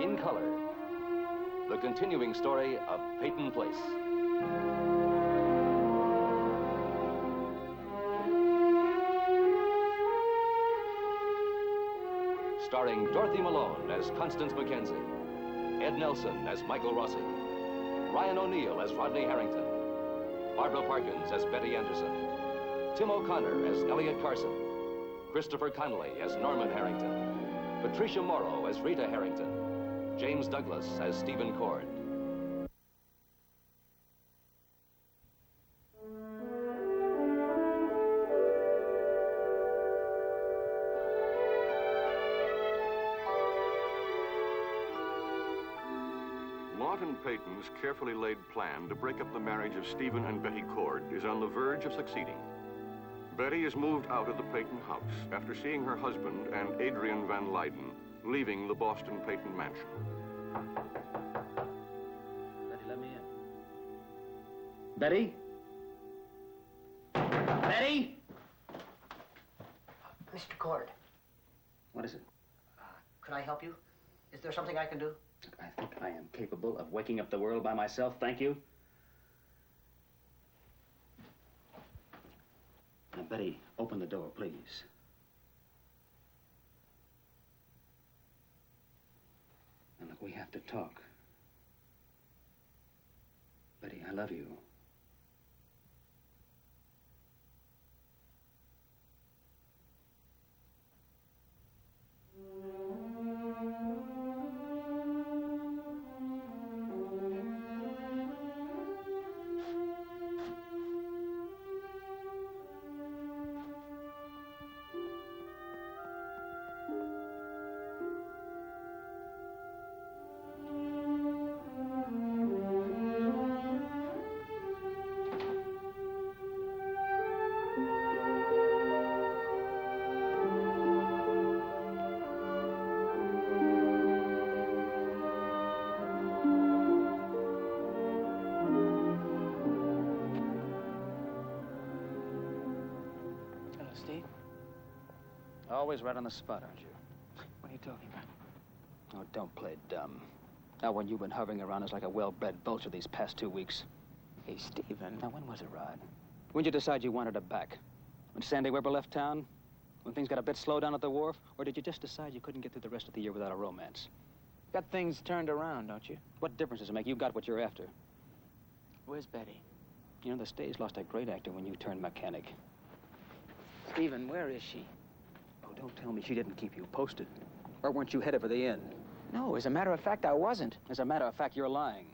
in color. The continuing story of Peyton Place. Starring Dorothy Malone as Constance Mackenzie, Ed Nelson as Michael Rossi, Ryan O'Neill as Rodney Harrington, Barbara Parkins as Betty Anderson, Tim O'Connor as Elliot Carson, Christopher Connolly as Norman Harrington, Patricia Morrow as Rita Harrington, James Douglas as Stephen Cord. Martin Peyton's carefully laid plan to break up the marriage of Stephen and Betty Cord is on the verge of succeeding. Betty is moved out of the Peyton house after seeing her husband and Adrian Van Leyden leaving the Boston Peyton mansion. Betty, let me in. Betty? Betty? Mr. Cord, What is it? could I help you? Is there something I can do? I think I am capable of waking up the world by myself, thank you. Now, Betty, open the door, please. Now, look, we have to talk. Betty, I love you. Steve? Always right on the spot, aren't you? What are you talking about? Oh, don't play dumb. Now, when you've been hovering around us like a well-bred vulture these past 2 weeks. Hey, Stephen. Now, when was it, Rod? When did you decide you wanted her back? When Sandy Weber left town? When things got a bit slow down at the wharf? Or did you just decide you couldn't get through the rest of the year without a romance? Got things turned around, don't you? What difference does it make? You got what you're after. Where's Betty? You know, the stage lost a great actor when you turned mechanic. Stephen, where is she? Oh, don't tell me she didn't keep you posted. Or weren't you headed for the inn? No, as a matter of fact, I wasn't. As a matter of fact, you're lying.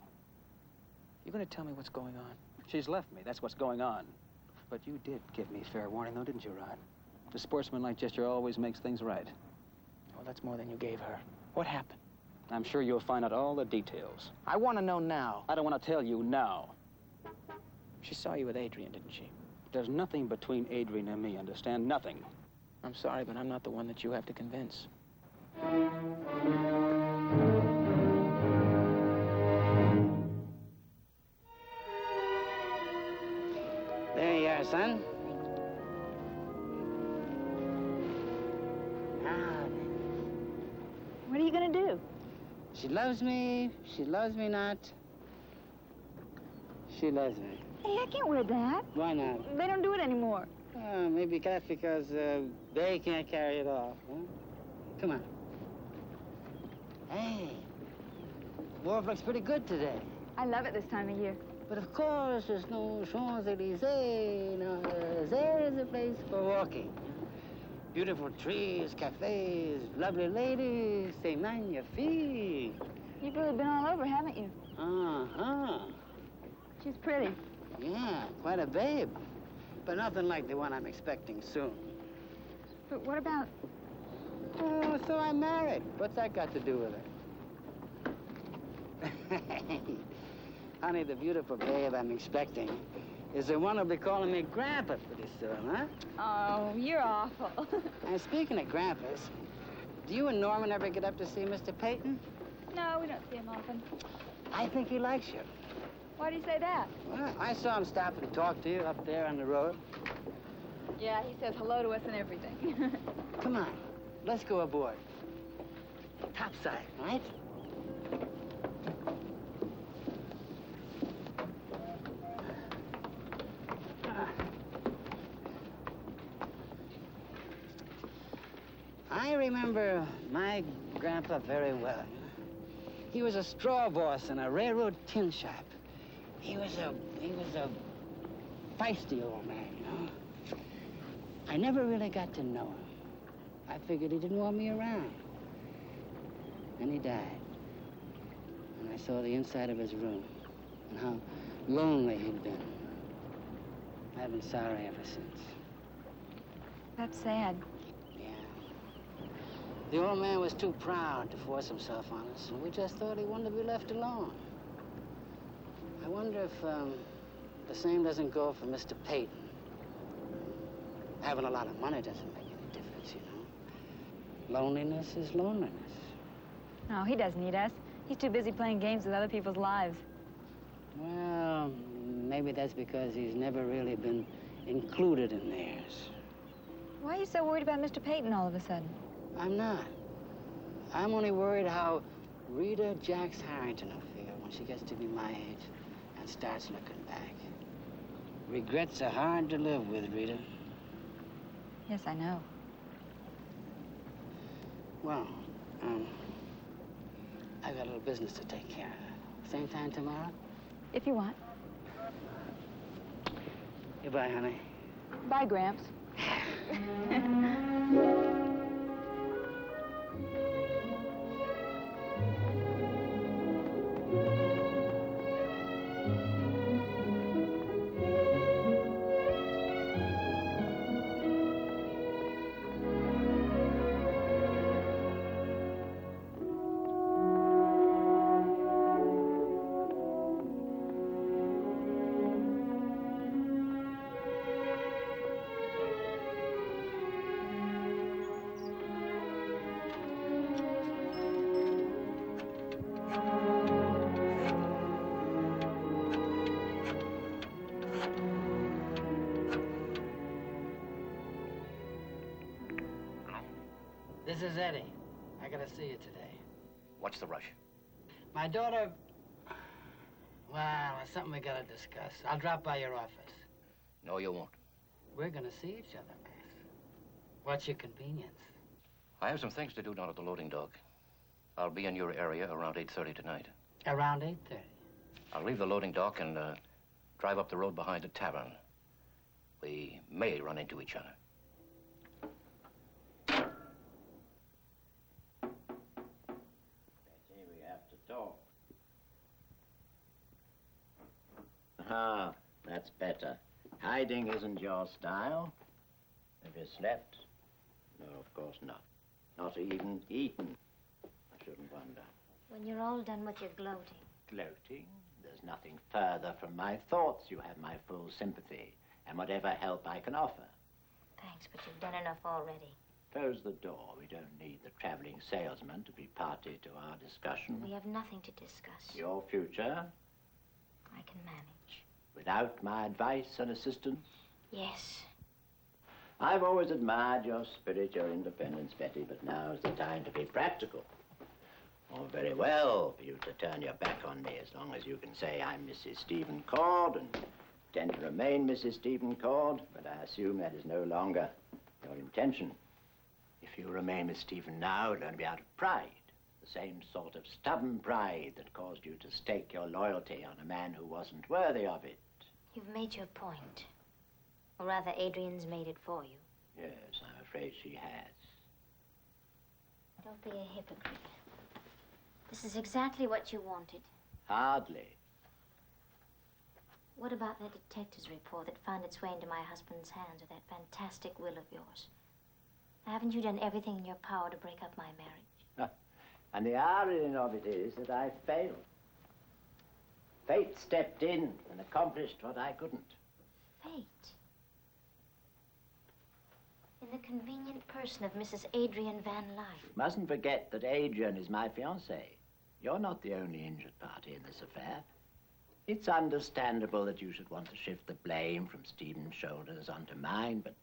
You gonna tell me what's going on? She's left me. That's what's going on. But you did give me fair warning, though, didn't you, Rod? The sportsmanlike gesture always makes things right. Well, that's more than you gave her. What happened? I'm sure you'll find out all the details. I want to know now. I don't want to tell you now. She saw you with Adrian, didn't she? There's nothing between Adrian and me, understand? Nothing. I'm sorry, but I'm not the one that you have to convince. There you are, son. Now then. What are you gonna do? She loves me not. She loves me. Hey, I can't wear that. Why not? They don't do it anymore. Maybe that's because they can't carry it off, huh? Come on. Hey, wharf looks pretty good today. I love it this time of year. But of course, there's no Champs-Élysées. No, there's a place for walking. Beautiful trees, cafes, lovely ladies. C'est magnifique. You've really been all over, haven't you? Uh-huh. She's pretty. Yeah, quite a babe. But nothing like the one I'm expecting soon. But what about... Oh, so I'm married. What's that got to do with it? Honey, the beautiful babe I'm expecting is the one who'll be calling me Grandpa pretty soon, huh? Oh, you're awful. And speaking of Grandpas, do you and Norman ever get up to see Mr. Peyton? No, we don't see him often. I think he likes you. Why do you say that? Well, I saw him stop and talk to you up there on the road. Yeah, he says hello to us and everything. Come on, let's go aboard. Topside, right? remember my grandpa very well. He was a straw boss in a railroad tin shop. He was a feisty old man, you know. I never really got to know him. I figured he didn't want me around. Then he died. And I saw the inside of his room and how lonely he'd been. I've been sorry ever since. That's sad. Yeah. The old man was too proud to force himself on us, and we just thought he wanted to be left alone. I wonder if the same doesn't go for Mr. Peyton. Having a lot of money doesn't make any difference, you know. Loneliness is loneliness. No, he doesn't need us. He's too busy playing games with other people's lives. Well, maybe that's because he's never really been included in theirs. Why are you so worried about Mr. Peyton all of a sudden? I'm not. I'm only worried how Rita Jax Harrington will feel when she gets to be my age and starts looking back. Regrets are hard to live with, Rita. Yes, I know. Well, I've got a little business to take care of. Same time tomorrow? If you want. Goodbye, honey. Bye, Gramps. This is Eddie. I gotta see you today. What's the rush? My daughter... Well, it's something we gotta discuss. I'll drop by your office. No, you won't. We're gonna see each other, Max. What's your convenience? I have some things to do down at the loading dock. I'll be in your area around 8:30 tonight. Around 8:30. I'll leave the loading dock and drive up the road behind the tavern. We may run into each other. We have to talk. Ah, that's better. Hiding isn't your style. Have you slept? No, of course not. Not even eaten. I shouldn't wonder. When you're all done with your gloating. Gloating? There's nothing further from my thoughts. You have my full sympathy and whatever help I can offer. Thanks, but you've done enough already. Close the door. We don't need the traveling salesman to be party to our discussion. We have nothing to discuss. Your future? I can manage. Without my advice and assistance? Yes. I've always admired your spirit, your independence, Betty, but now's the time to be practical. Oh, very well for you to turn your back on me as long as you can say I'm Mrs. Stephen Cord and intend to remain Mrs. Stephen Cord, but I assume that is no longer your intention. If you remain Miss Stephen now, it'll only be out of pride. The same sort of stubborn pride that caused you to stake your loyalty on a man who wasn't worthy of it. You've made your point. Or rather, Adrian's made it for you. Yes, I'm afraid she has. Don't be a hypocrite. This is exactly what you wanted. Hardly. What about that detective's report that found its way into my husband's hands with that fantastic will of yours? Haven't you done everything in your power to break up my marriage? And the irony of it is that I failed. Fate stepped in and accomplished what I couldn't. Fate? In the convenient person of Mrs. Adrian Van Lyne. Mustn't forget that Adrian is my fiancé. You're not the only injured party in this affair. It's understandable that you should want to shift the blame from Stephen's shoulders onto mine, but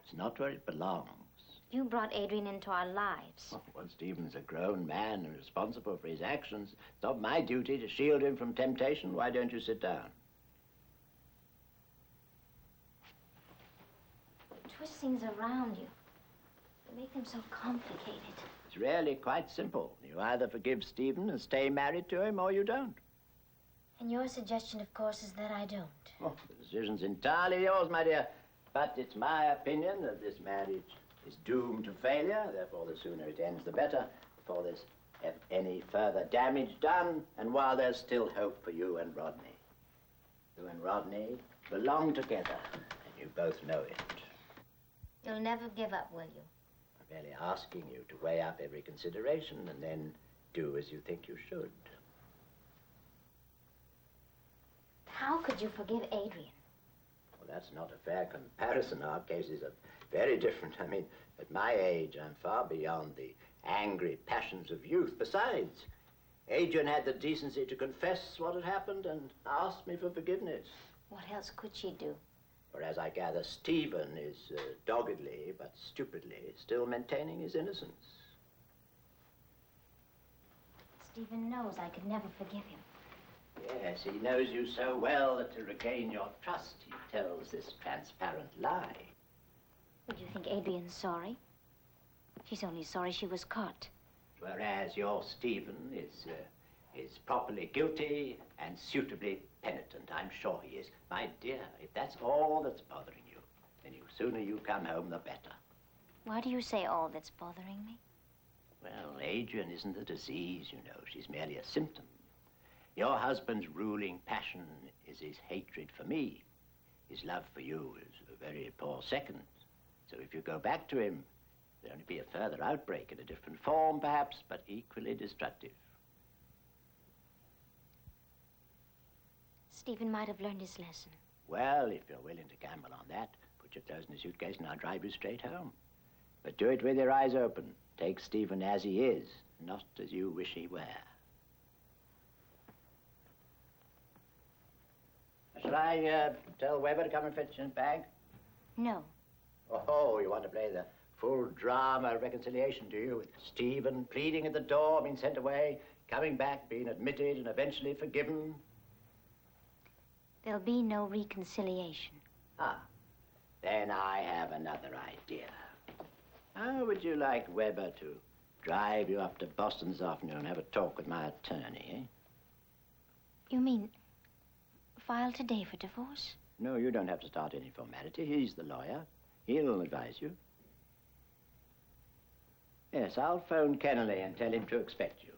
it's not where it belongs. You brought Adrian into our lives. Well, Stephen's a grown man and responsible for his actions. It's not my duty to shield him from temptation. Why don't you sit down? Twist things around you. make them so complicated. It's really quite simple. You either forgive Stephen and stay married to him, or you don't. And your suggestion, of course, is that I don't. Oh, the decision's entirely yours, my dear. But it's my opinion that this marriage is doomed to failure. Therefore, the sooner it ends, the better, before there's any further damage done, and while there's still hope for you and Rodney. You and Rodney belong together, and you both know it. You'll never give up, will you? I'm merely asking you to weigh up every consideration and then do as you think you should. How could you forgive Adrian? Well, that's not a fair comparison. Our cases are very different. I mean, at my age, I'm far beyond the angry passions of youth. Besides, Adrian had the decency to confess what had happened and asked me for forgiveness. What else could she do? Whereas I gather Stephen is doggedly but stupidly still maintaining his innocence. Stephen knows I could never forgive him. Yes, he knows you so well that to regain your trust, he tells this transparent lie. Would you think Adrian's sorry? She's only sorry she was caught. Whereas your Stephen is properly guilty and suitably penitent. I'm sure he is. My dear, if that's all that's bothering you, then the sooner you come home, the better. Why do you say all that's bothering me? Well, Adrian isn't a disease, you know. She's merely a symptom. Your husband's ruling passion is his hatred for me. His love for you is a very poor second. So if you go back to him, there'll only be a further outbreak in a different form, perhaps, but equally destructive. Stephen might have learned his lesson. Well, if you're willing to gamble on that, put your clothes in a suitcase and I'll drive you straight home. But do it with your eyes open. Take Stephen as he is, not as you wish he were. Shall I tell Weber to come and fetch his bag? No. Oh, you want to play the full drama of reconciliation, do you? With Stephen pleading at the door, being sent away, coming back, being admitted, and eventually forgiven? There'll be no reconciliation. Ah, then I have another idea. How would you like Weber to drive you up to Boston this afternoon and have a talk with my attorney, eh? You mean file today for divorce? No, you don't have to start any formality. He's the lawyer. He'll advise you. Yes, I'll phone Kennelly and tell him to expect you.